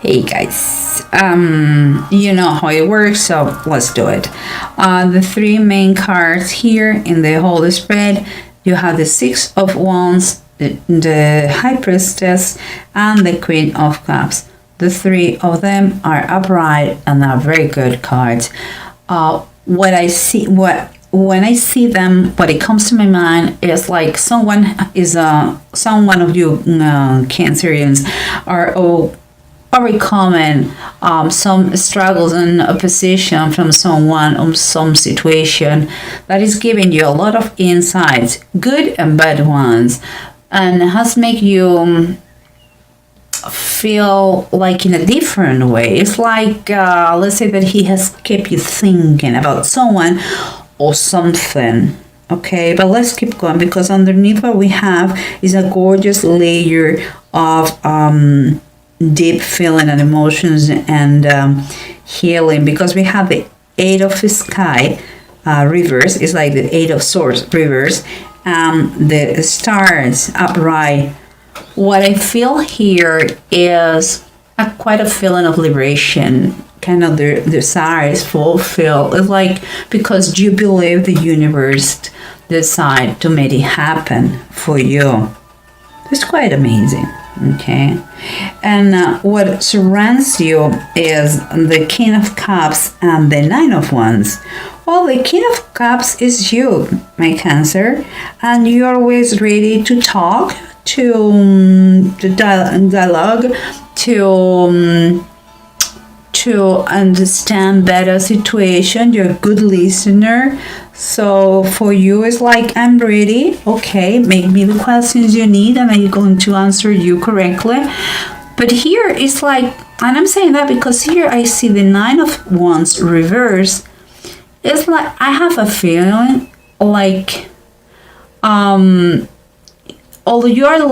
Hey guys, you know how it works, so let's do it. The three main cards here in the whole spread, you have the Six of Wands, the High Priestess, and the Queen of Cups. The three of them are upright and are very good cards. When I see them, what it comes to my mind is like someone of you Cancerians are very common some struggles and opposition from someone or some situation that is giving you a lot of insights, good and bad ones, and has made you feel like in a different way. It's like let's say that he has kept you thinking about someone or something. Okay, but let's keep going, because underneath what we have is a gorgeous layer of deep feeling and emotions and healing, because we have the Eight of Sky reverse. It's like the Eight of Swords reverse, the stars upright. What I feel here is quite a feeling of liberation, kind of the desire is fulfilled. It's like because you believe the universe decide to make it happen for you. It's quite amazing. Okay, and what surrounds you is the King of Cups and the Nine of Wands. Well, the King of Cups is you, my Cancer, and you're always ready to talk, to dialogue, to understand better situation. You're a good listener. So for you, it's like, I'm ready. Okay, make me the questions you need and I'm going to answer you correctly. But here it's like, and I'm saying that because here I see the Nine of Wands reverse. It's like I have a feeling like although you are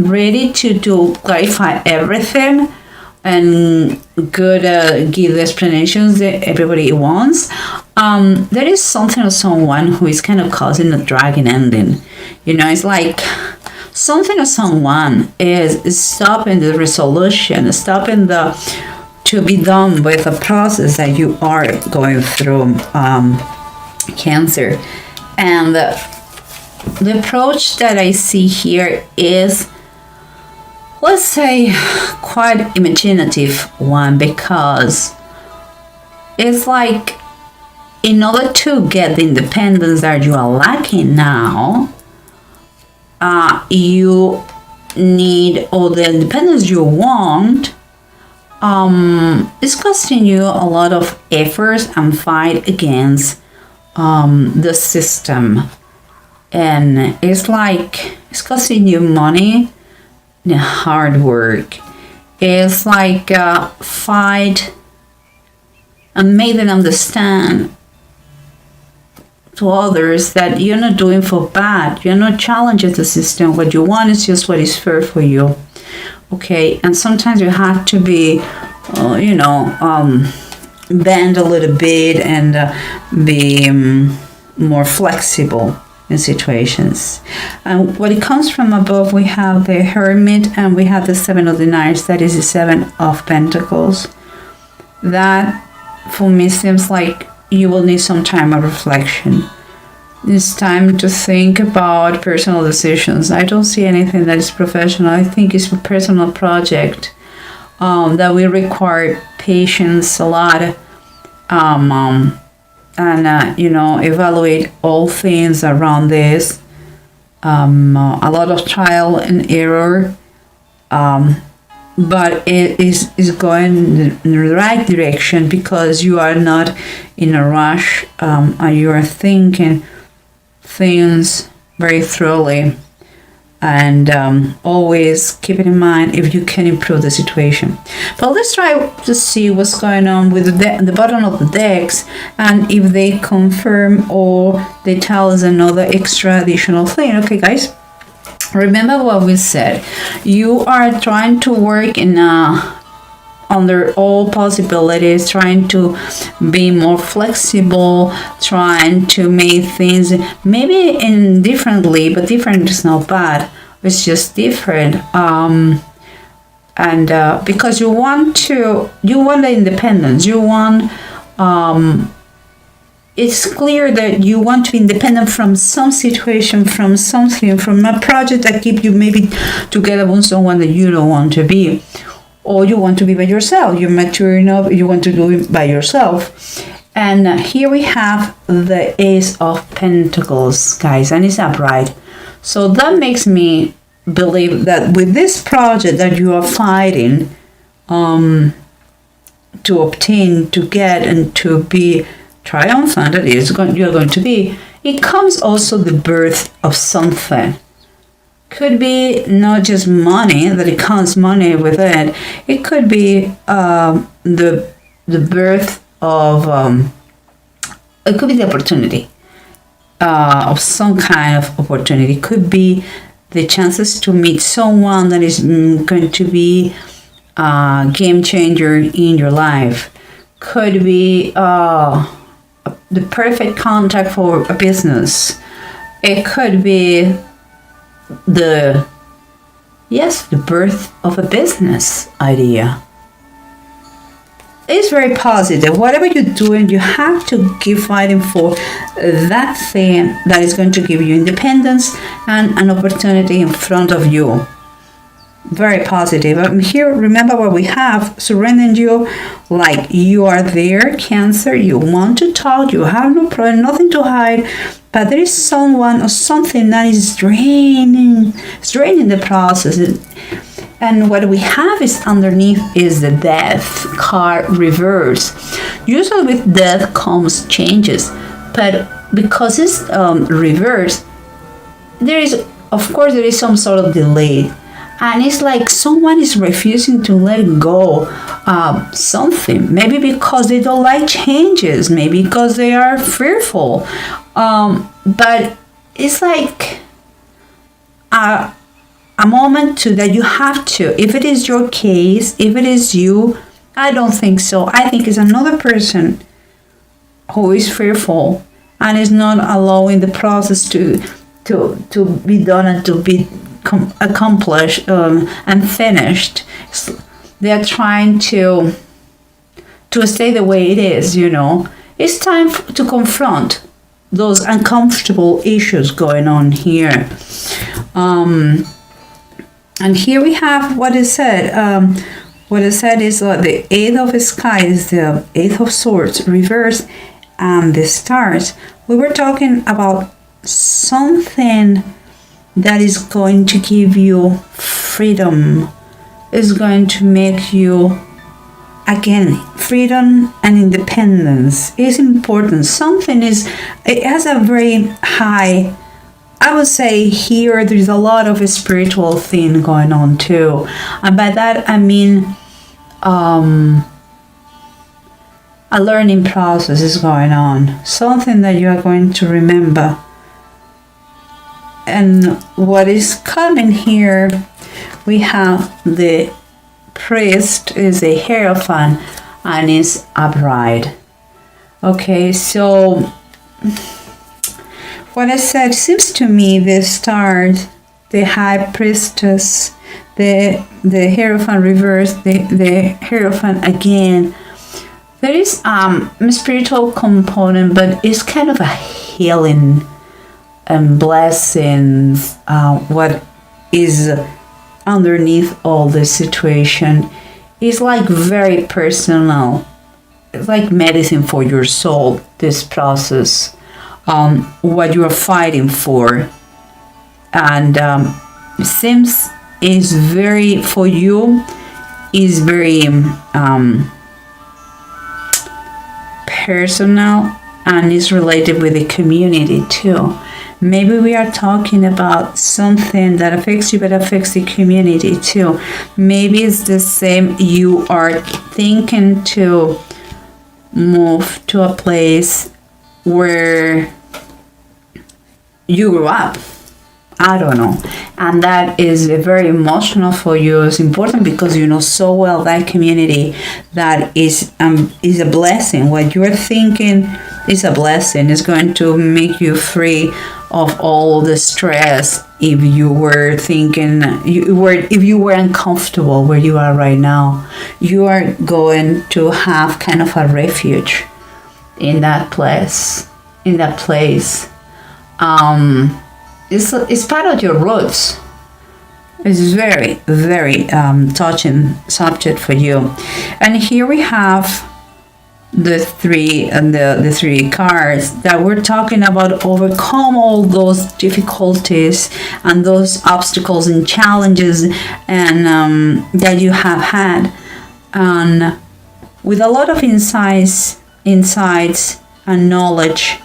ready to clarify everything and give the explanations that everybody wants, there is something of someone who is kind of causing a dragging ending. You know, it's like something of someone is stopping the resolution, stopping to be done with the process that you are going through, Cancer. And the approach that I see here is, let's say, quite imaginative one, because it's like in order to get the independence that you are lacking now, you need all the independence you want. It's costing you a lot of efforts and fight against the system, and it's like it's costing you money, the hard work. It's like fight and make them understand to others that you're not doing for bad. You're not challenging the system. What you want is just what is fair for you. Okay, and sometimes you have to be, bend a little bit and be more flexible in situations. And when it comes from above, we have the Hermit and we have the Seven of the Knights. That is the Seven of Pentacles. That for me seems like you will need some time of reflection. It's time to think about personal decisions. I don't see anything that is professional. I think it's a personal project that will require patience a lot, and evaluate all things around this. A lot of trial and error, but it is going in the right direction because you are not in a rush, and you are thinking things very thoroughly, and always keep it in mind if you can improve the situation. But let's try to see what's going on with the bottom of the decks, and if they confirm or they tell us another extra additional thing. Okay, guys, remember what we said. You are trying to work in under all possibilities, trying to be more flexible, trying to make things maybe in differently, but different is not bad. It's just different. and because you want the independence, you want it's clear that you want to be independent from some situation, from something, from a project that keep you maybe together with someone that you don't want to be, or you want to be by yourself. You're mature enough, you want to do it by yourself. And here we have the Ace of Pentacles, guys, and it's upright. So that makes me believe that with this project that you are fighting to obtain, to get, and to be triumphant, that is, you're going to be, it comes also the birth of something. Could be not just money, that it counts money with it. It could be the birth of, it could be the opportunity of some kind of opportunity. It could be the chances to meet someone that is going to be a game changer in your life. Could be the perfect contact for a business. It could be the birth of a business idea. It's very positive. Whatever you're doing, you have to keep fighting for that thing that is going to give you independence and an opportunity in front of you. Very positive. Here, remember what we have, surrendering you, like you are there, Cancer, you want to talk, you have no problem, nothing to hide, but there is someone or something that is draining the process. And what we have is underneath is the Death card reverse. Usually with death comes changes, but because it's reversed, there is some sort of delay. And it's like someone is refusing to let go of something. Maybe because they don't like changes. Maybe because they are fearful. But it's like a moment that you have to. If it is your case, if it is you, I don't think so. I think it's another person who is fearful and is not allowing the process to be done and to be accomplished and finished. They are trying to stay the way it is, It's time to confront those uncomfortable issues going on here. And here we have what is said. What is said is the Eight of Sky is the Eight of Swords reverse, and the Stars. We were talking about something that is going to give you freedom, is going to make you, again, freedom and independence is important. It has a very high, I would say here there's a lot of a spiritual thing going on too. And by that I mean a learning process is going on. Something that you are going to remember. And what is coming here, we have the priest is a hierophant and is upright. Okay, so what I said seems to me the stars, the high priestess, the hierophant reverse, the hierophant again. There is a spiritual component, but it's kind of a healing and blessings, what is underneath all this situation is like very personal. It's like medicine for your soul, this process, what you are fighting for. And it seems is very, for you, is very personal and is related with the community too. Maybe we are talking about something that affects you but affects the community too. Maybe it's the same. You are thinking to move to a place where you grew up. I don't know. And that is very emotional for you. It's important because you know so well that community that is a blessing. What you're thinking is a blessing. It's going to make you free of all the stress. If you were thinking if you were uncomfortable where you are right now, you are going to have kind of a refuge in that place. It's part of your roots. It's very, very touching subject for you. And here we have the three cards that we're talking about overcome all those difficulties and those obstacles and challenges and that you have had, and with a lot of insights and knowledge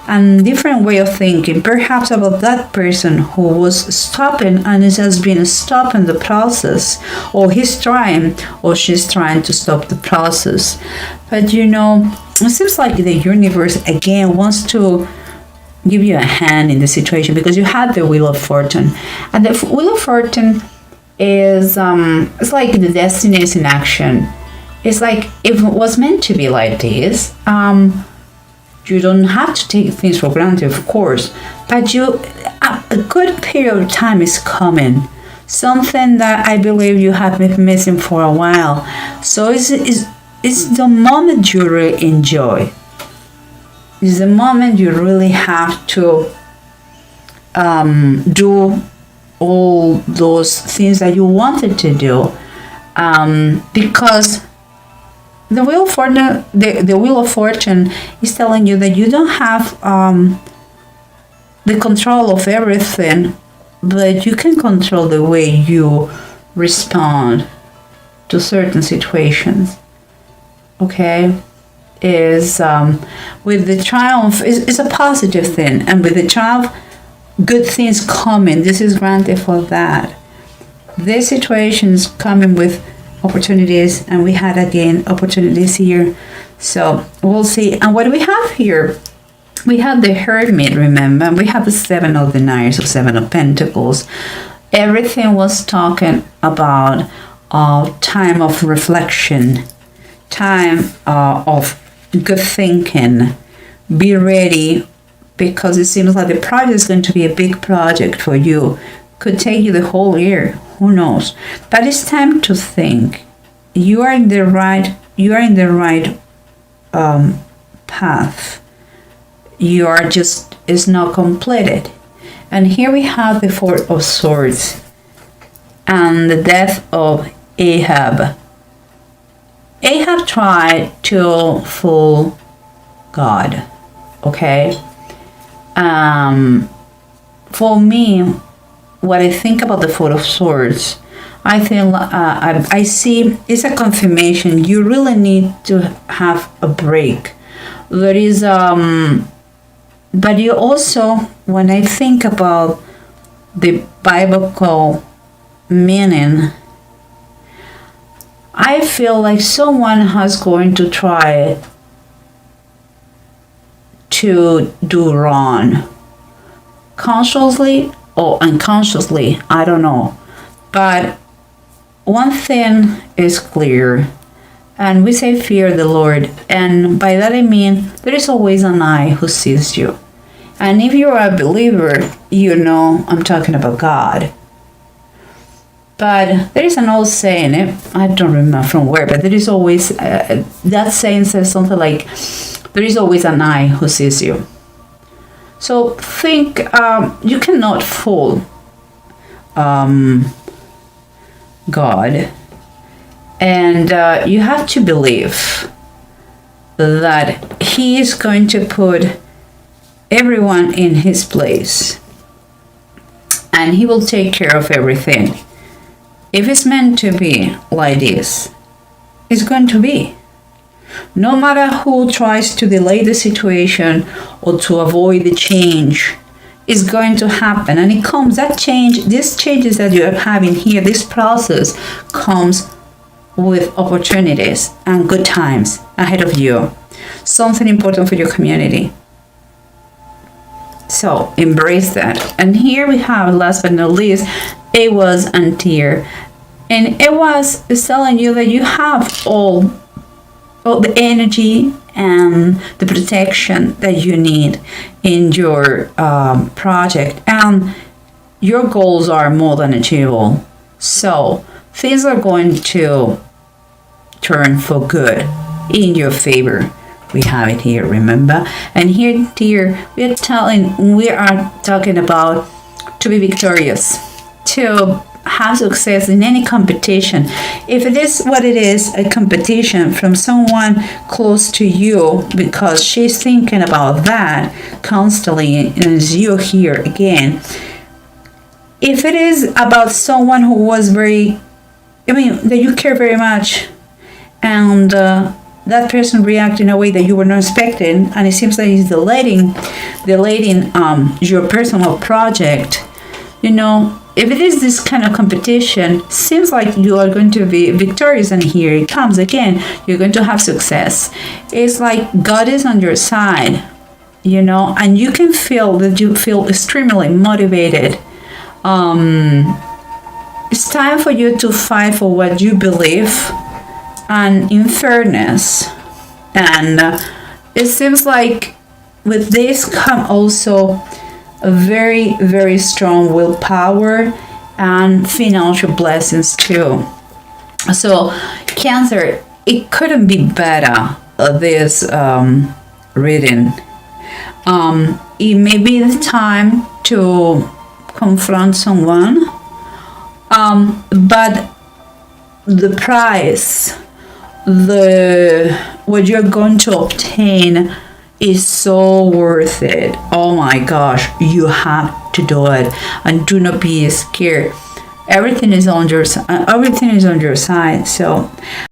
and different way of thinking, perhaps about that person who was stopping and has been stopping the process, or he's trying or she's trying to stop the process. But it seems like the universe again wants to give you a hand in the situation, because you had the Wheel of Fortune, and the Wheel of Fortune is it's like the destiny is in action. It's like if it was meant to be like this. You don't have to take things for granted, of course, but a good period of time is coming. Something that I believe you have been missing for a while. So it's the moment you really enjoy. It's the moment you really have to do all those things that you wanted to do, because the Wheel of Fortune is telling you that you don't have the control of everything, but you can control the way you respond to certain situations. Okay? Is with the triumph is a positive thing, and with the triumph, good things coming. This is granted for that. This situation is coming with opportunities, and we had again opportunities here, so we'll see. And what do we have here? We have the Hermit, remember, we have the Seven of the Knights, or Seven of Pentacles. Everything was talking about time of reflection, time of good thinking. Be ready, because it seems like the project is going to be a big project for you. Could take you the whole year, who knows? But it's time to think. You are in the right path. You are just is not completed. And here we have the Four of Swords and the death of Ahab. Ahab tried to fool God. Okay. For me, what I think about the Four of Swords, I think I see it's a confirmation. You really need to have a break. There is but you also, when I think about the biblical meaning, I feel like someone has going to try to do wrong, consciously or unconsciously, I don't know. But one thing is clear, and we say fear the Lord, and by that I mean there is always an eye who sees you. And if you are a believer, you know I'm talking about God. But there is an old saying, I don't remember from where, but there is always, that saying says something like, there is always an eye who sees you. So think, you cannot fool God. And you have to believe that He is going to put everyone in His place. And He will take care of everything. If it's meant to be like this, it's going to be. No matter who tries to delay the situation or to avoid the change, it's going to happen. And it comes, that change, these changes that you are having here, this process comes with opportunities and good times ahead of you. Something important for your community. So embrace that. And here we have, last but not least, Ahaz and Tyr. And Ahaz is telling you that you have all all the energy and the protection that you need in your project, and your goals are more than achievable. So things are going to turn for good in your favor. We have it here, remember? And here, dear, we are talking about to be victorious, to have success in any competition. If it is what it is, a competition from someone close to you, because she's thinking about that constantly, and as you here again. If it is about someone who was that you care very much, and that person react in a way that you were not expecting, and it seems like he's delaying your personal project, if it is this kind of competition, seems like you are going to be victorious, and here it comes again. You're going to have success. It's like God is on your side, and you can feel that you feel extremely motivated. It's time for you to fight for what you believe, and in fairness. And it seems like with this come also a very, very strong willpower and financial blessings too. So Cancer, it couldn't be better, this reading. It may be the time to confront someone, but the price, what you're going to obtain is so worth it. Oh my gosh, you have to do it, and do not be scared. Everything is on your side. So